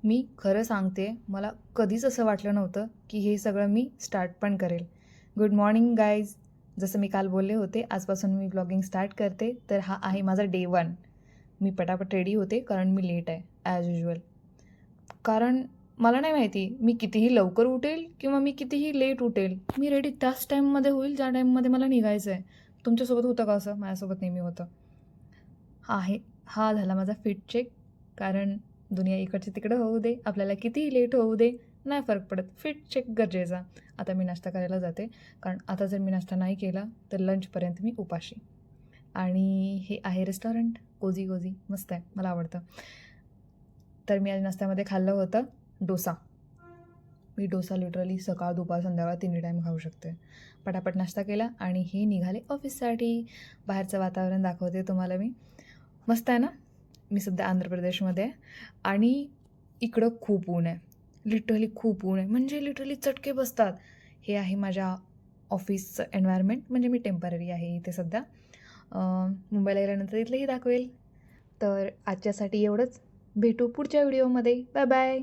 मी खरं सांगते, मला कधीच असं वाटलं नव्हतं की हे सगळं मी स्टार्ट पण करेल. Good morning guys. जसं मी काल बोलले होते, आजपासून मी ब्लॉगिंग स्टार्ट करते. तर हा आहे माझा डे 1. मी पटापट रेडी होते कारण मी लेट आहे ॲज युजुअल. कारण मला नाही माहिती मी कितीही लवकर उठेल किंवा मी कितीही लेट उठेल, मी रेडी त्याच टाईममध्ये होईल ज्या टाईममध्ये मला निघायचं आहे. तुमच्यासोबत होतं का असं? माझ्यासोबत नेहमी होतं. हा झाला माझा फिट चेक. कारण दुनिया इकडची तिकडं होऊ दे, आपल्याला कितीही लेट होऊ दे, नाही फरक पडत. फिट चेक गरजेचा. आता मी नाश्ता करायला जाते, कारण आता जर मी नाश्ता नाही केला तर लंचपर्यंत मी उपाशी. आणि हे आहे रेस्टॉरंट कोझी कोझी, मस्त आहे, मला आवडतं. तर मी आज नाश्त्यामध्ये खाल्लं होतं डोसा. मी डोसा लिटरली सकाळ दुपार संध्याकाळ तिन्ही टाईम खाऊ शकते. पटापट नाश्ता केला आणि हे निघाले ऑफिससाठी. बाहेरचं वातावरण दाखवते तुम्हाला मी. मस्त आहे ना? मी सध्या आंध्र प्रदेशमध्ये आहे आणि इकडं खूप ऊन आहे. लिटरली खूप ऊन आहे, म्हणजे लिटरली चटके बसतात. हे आहे माझ्या ऑफिसचं एन्व्हायरमेंट. म्हणजे मी टेम्पररी आहे इथे सध्या. मुंबईला गेल्यानंतर इथलंही दाखवेल. तर आजच्यासाठी एवढंच. भेटू पुढच्या व्हिडिओमध्ये. Bye bye.